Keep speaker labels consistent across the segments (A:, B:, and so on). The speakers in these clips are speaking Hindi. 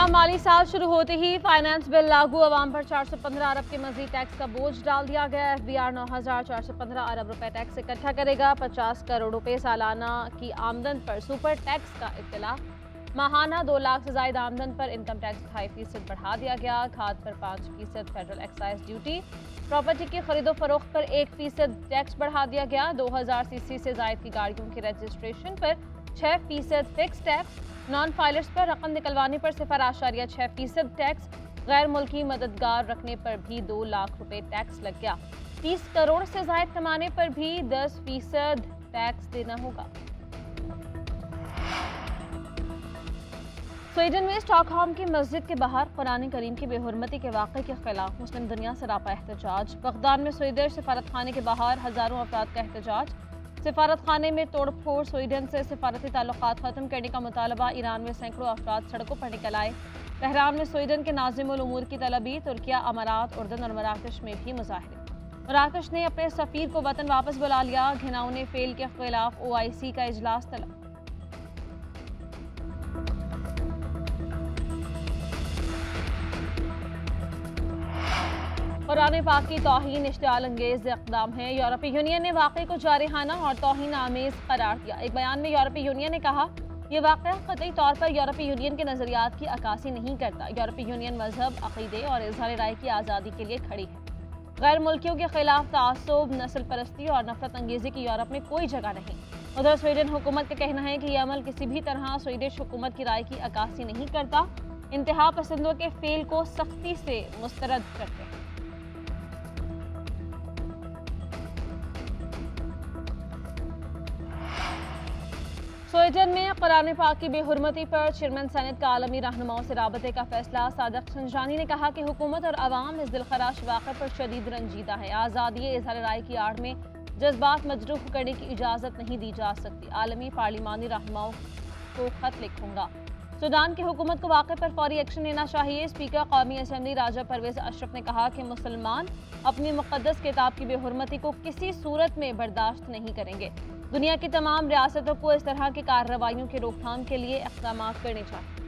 A: नया माली साल शुरू होते ही फाइनेंस बिल लागू, अवाम पर 415 अरब के मजीद टैक्स का बोझ डाल दिया गया। FBR 9,415 अरब रुपए टैक्स इकट्ठा करेगा। 50 करोड़ रुपए सालाना की आमदन पर सुपर टैक्स का इत्तला। माहाना 2 लाख से ज्यादा आमदन पर इनकम टैक्स 2.5% बढ़ा दिया गया। खाद पर 5% फेडरल एक्साइज ड्यूटी। प्रॉपर्टी की खरीदो फरोख्त पर 1% टैक्स बढ़ा दिया गया। 2000 सीसी से जायद की गाड़ियों के रजिस्ट्रेशन पर 6% फिक्स टैक्स। नॉन फाइलर्स पर रकम निकलवाने पर 0.6% टैक्स। गैर मुल्की मददगार रखने पर भी 2 लाख रुपए टैक्स लग गया। 30 करोड़ से जायद कमाने पर भी 10% टैक्स देना होगा। स्वीडन में स्टॉकहोम की मस्जिद के बाहर कुरान करीम की बेहुरमती के वाक़े के खिलाफ मुस्लिम दुनिया से रापा एहतजाज। बगदाद में स्वीडिश सफारत खाने के बाहर हजारों अफराद का एहतजाज। सफारत खाने में तोड़फोड़, स्वीडन से सफारती ताल्लुकात खत्म करने का मुतालबा। ईरान में सैकड़ों अफराद सड़कों पर निकल आए। तेहरान में स्वीडन के नाज़िमुल उमूर की तलबी। तुर्किया, अमारात, उर्दन और मराकश में भी मुजाहरे। मराकश ने अपने सफ़ीर को वतन वापस बुला लिया। घिनौने फेल के खिलाफ OIC का इजलास तलब। कुरान पाक की तौहीन इश्तिआल अंगेज इक़दाम है। यूरोपीय यूनियन ने वाक़े को जारिहाना और तौहीन आमेज करार दिया। एक बयान में यूरोपीय यूनियन ने कहा, यह वाक़या क़तई तौर पर यूरोपीय यूनियन के नज़रियात की अक्कासी नहीं करता। यूरोपीय यूनियन मजहब, अक़ीदे और इज़हार राय की आज़ादी के लिए खड़ी है। गैर मुल्कियों के खिलाफ तासुब, नस्ल परस्ती और नफरत अंगेजी की यूरोप में कोई जगह नहीं। उधर स्वीडन हुकूमत का कहना है कि यह अमल किसी भी तरह स्वीडिश हुकूमत की राय की अक्कासी नहीं करता। इंतहा पसंदों के फेल को सख्ती से मुस्तरद करते हैं। स्वीडन में कुरान पाक की बेहुरमती पर चेयरमैन सेनेट का आलमी रहनुमाओं से राबते का फैसला। सादिक संजानी ने कहा कि हुकूमत और अवाम इस दिलखराश वाक़े पर शदीद रंजीदा है। आज़ादी इज़हार राय की आड़ में जज्बात मजरूह करने की इजाज़त नहीं दी जा सकती। आलमी पार्लिमानी रहनुमाओं को खत लिखूंगा। सूडान की हुकूमत को वाक़े पर फौरी एक्शन लेना चाहिए। स्पीकर कौमी असम्बली राजा परवेज अशरफ ने कहा कि मुसलमान अपनी मुक़द्दस किताब की बेहुरमती को किसी सूरत में बर्दाश्त नहीं करेंगे। दुनिया की तमाम रियासतों को इस तरह की कार्रवाइयों की रोकथाम के लिए इक़दाम करने चाहिए।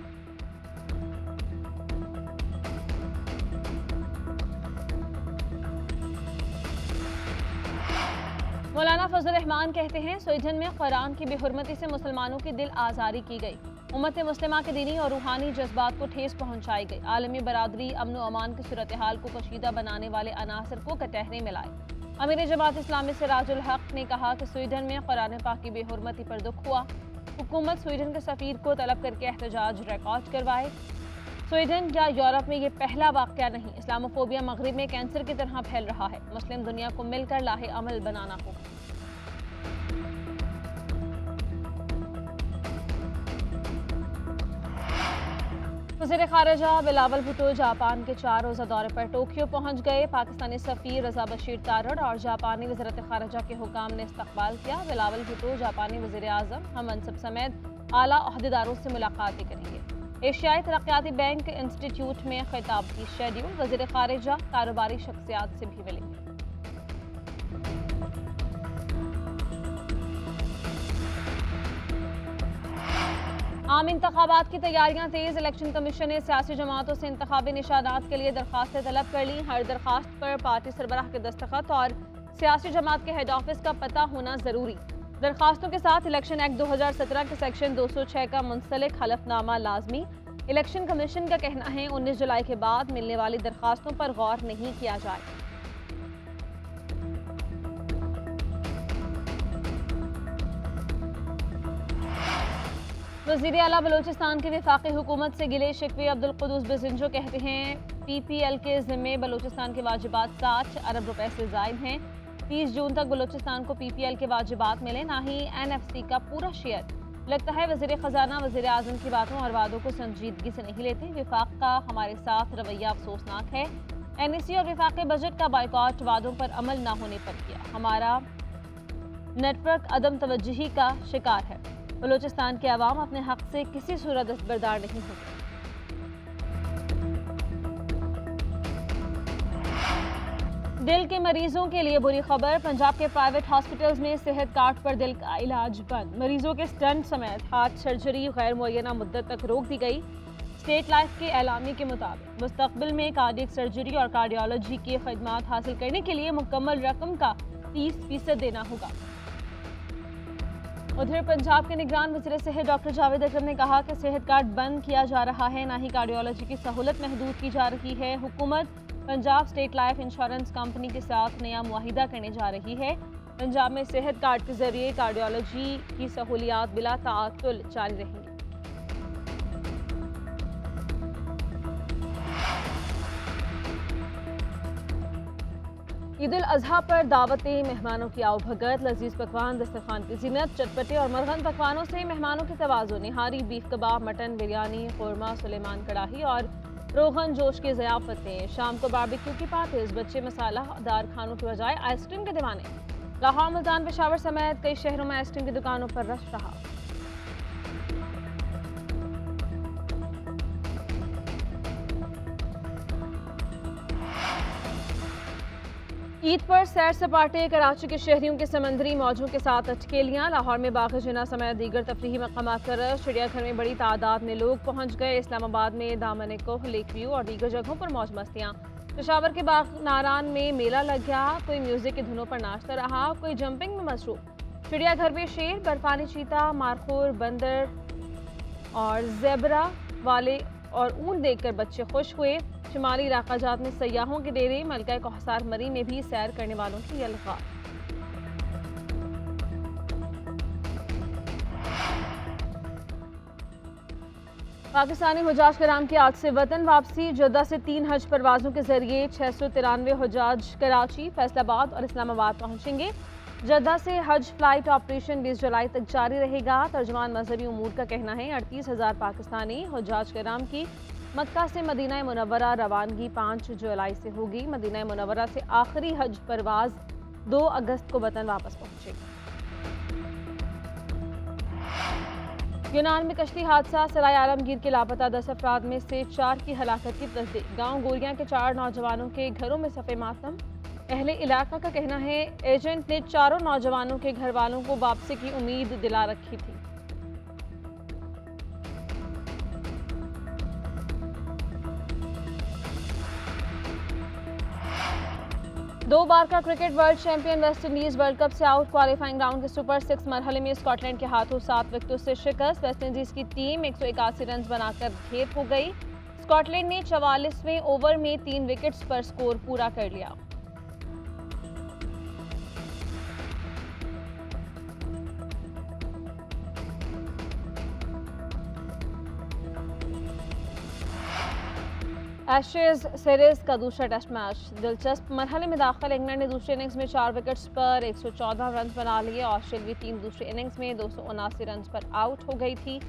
A: मौलाना फजल रहमान कहते हैं, स्वीडन में कुरान की बेहुरमती से मुसलमानों की दिल आज़ारी की गई। उम्मत मुस्लिमा के दीनी और रूहानी जज्बात को ठेस पहुंचाई गई। आलमी बरादरी अमन व अमान की सूरत हाल को कशीदा बनाने वाले अनासर को कटहरे में लाए। अमीर जमात इस्लामी सिराजुल हक ने कहा कि स्वीडन में कुरान पाक की बेहुरमती पर दुख हुआ। हुकूमत स्वीडन के सफ़ीर को तलब करके एहतजाज रिकॉर्ड करवाए। स्वीडन या यूरोप में ये पहला वाक़या नहीं। इस्लामोफोबिया मगरिब में कैंसर की तरह फैल रहा है। मुस्लिम दुनिया को मिलकर लाहे अमल बनाना होगा। वज़ीर ख़ारिजा बिलावल भुट्टो जापान के 4 रोज़ा दौरे पर टोक्यो पहुंच गए। पाकिस्तानी सफ़ीर रज़ा बशीर तारड़ और जापानी वज़ीरत ख़ारिजा के हुकाम ने इस्तक़बाल किया। बिलावल भुट्टो जापानी वज़ीर आज़म हम मनसब समेत आला अहदेदारों से मुलाकात भी करेंगे। एशियाई तरक्याती बैंक इंस्टीट्यूट में खिताब की शेड्यूल। वज़ीर ख़ारिजा कारोबारी शख्सियात से भी मिलेंगे। आम इंतखाबात की तैयारियां तेज। इलेक्शन कमीशन ने सियासी जमातों से इंतखाबी निशानात के लिए दरखास्तें तलब कर ली। हर दरखास्त पर पार्टी सरबराह के दस्तखत और सियासी जमात के हेड ऑफिस का पता होना जरूरी। दरखास्तों के साथ इलेक्शन एक्ट 2017 के सेक्शन 206 का मुंसलिक हलफनामा लाजमी। इलेक्शन कमीशन का कहना है 19 जुलाई के बाद मिलने वाली दरखास्तों पर गौर नहीं किया जाए। वज़ीर आला बलूचिस्तान की वफाकी हुकूमत से गिले शिकवे। अब्दुल कुद्दूस बिज़िंजो कहते हैं, PPL के ज़िम्मे बलूचिस्तान के वाजिबात 60 अरब रुपए से ज़ायद हैं। 30 जून तक बलूचिस्तान को PPL के वाजिबात मिले, ना ही NFC का पूरा शेयर। लगता है वज़ीर ख़जाना वज़ीर आज़म की बातों और वादों को संजीदगी से नहीं लेते। वफाक का हमारे साथ रवैया अफसोसनाक है। NEC और वफाकी बजट का बाइकॉट वादों पर अमल न होने पर किया। हमारा नेटवर्क अदम तवज्जुही का शिकार है। बलूचिस्तान के अवाम अपने हक से किसी सूरत दस्तबरदार नहीं होते। दिल के मरीजों के लिए बुरी खबर। पंजाब के प्राइवेट हॉस्पिटल्स में सेहत कार्ड पर दिल का इलाज बंद। मरीजों के स्टंट समेत हार्ट सर्जरी गैर मुअय्यना मुद्दत तक रोक दी गई। स्टेट लाइफ के एलामी के मुताबिक मुस्तकबिल में कार्डियक सर्जरी और कार्डियोलॉजी की खदमात हासिल करने के लिए मुकम्मल रकम का 30% देना होगा। उधर पंजाब के निगरान वज़ीर सेहत डॉक्टर जावेद अकरम ने कहा कि सेहत कार्ड बंद किया जा रहा है, ना ही कार्डियोलॉजी की सहूलत महदूद की जा रही है। हुकूमत Punjab state life insurance company के साथ नया मुआहिदा करने जा रही है। पंजाब में सेहत कार्ड के जरिए कार्डियोलॉजी की सहूलियात बिला ताअत्तुल जारी रहेंगी। ईद उल अजहा पर दावतें, मेहमानों की आवभगत, लजीज पकवान, दस्तरखान की जीनत, चटपटे और मरगन पकवानों से मेहमानों की तवाज़ुन, निहारी, बीफ कबाब, मटन, बिरयानी, खुरमा, सुलेमान कड़ाही और रोगन जोश की ज़ियाफ़तें। शाम को बारबेक्यू की पार्टीज, बच्चे मसालादार खानों के बजाय आइसक्रीम के दीवाने। लाहौर, मुल्तान, पेशावर समेत कई शहरों में आइसक्रीम की दुकानों पर रश रहा। ईद पर सैर सपाटे, कराची के शहरियों के समंदरी मौजों के साथ अटकेलियां। लाहौर में बाग़ जिना समेत दीगर तफरीही मकामात पर चिड़ियाघर में बड़ी तादाद में लोग पहुंच गए। इस्लामाबाद में दामन कोह, लेक व्यू और दीगर जगहों पर मौज मस्तियां। पेशावर के बाग नारान में मेला लग गया, कोई म्यूजिक की धुनों पर नाचता रहा, कोई जंपिंग में मसरूफ। चिड़ियाघर में शेर, बर्फानी चीता, मारखोर, बंदर और ज़ेबरा वाले और ऊंट देखकर बच्चे खुश हुए। शुमाली इलाका जात में सयाहों के डेरे, मलका कोहसार मरी में भी सैर करने वालों की यलगा। पाकिस्तानी हुजाज कराम की आज से वतन वापसी। जद्दा से 3 हज परवाजों के जरिए 693 हुजाज कराची, फैसलाबाद और इस्लामाबाद पहुंचेंगे। जद्दा से हज फ्लाइट ऑपरेशन 20 जुलाई तक जारी रहेगा। तर्जुमान मजहबी उमूर का कहना है 38,000 पाकिस्तानी हुजाज कराम की मक्का से मदीना मुनव्वरा रवानगी 5 जुलाई से होगी। मदीना मुनव्वरा से आखिरी हज परवाज 2 अगस्त को वतन वापस पहुंचेगी। यूनान में कश्ती हादसा, सराय आलमगीर के लापता 10 अफराद में से 4 की हलाकत की तस्दीक। गांव गोरियां के 4 नौजवानों के घरों में सफ़े मातम। अहले इलाका का कहना है एजेंट ने चारों नौजवानों के घर वालों को वापसी की उम्मीद दिला रखी थी। दो बार का cricket world champion West Indies world cup से आउट। क्वालिफाइंग राउंड के सुपर 6 मरहले में स्कॉटलैंड के हाथों 7 विकेटों से शिकस्त। वेस्ट इंडीज की टीम 181 रन बनाकर ढेर हो गई। स्कॉटलैंड ने 44वें ओवर में 3 विकेट्स पर स्कोर पूरा कर लिया। एशेज सीरीज का दूसरा टेस्ट मैच दिलचस्प मरहले में दाखिल। इंग्लैंड ने दूसरे इनिंग्स में 4 विकेट्स पर 114 रन बना लिए। ऑस्ट्रेलियाई टीम दूसरे इनिंग्स में 279 रन पर आउट हो गई थी।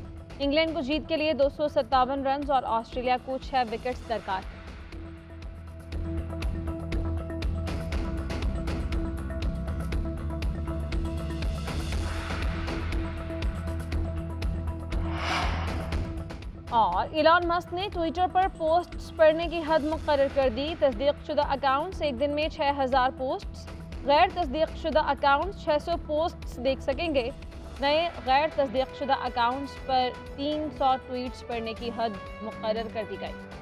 A: इंग्लैंड को जीत के लिए 257 रन और ऑस्ट्रेलिया को 6 विकेट्स दरकार। और इलॉन मस्क ने ट्विटर पर पोस्ट्स पढ़ने की हद मुकर्रर कर दी। तस्दीकशुदा अकाउंट्स एक दिन में 6000 पोस्ट्स, गैर तस्दीकशुदा अकाउंट्स 600 पोस्ट्स देख सकेंगे। नए गैर तस्दीकशुदा अकाउंट्स पर 300 ट्वीट्स पढ़ने की हद मुकर्रर कर दी गई।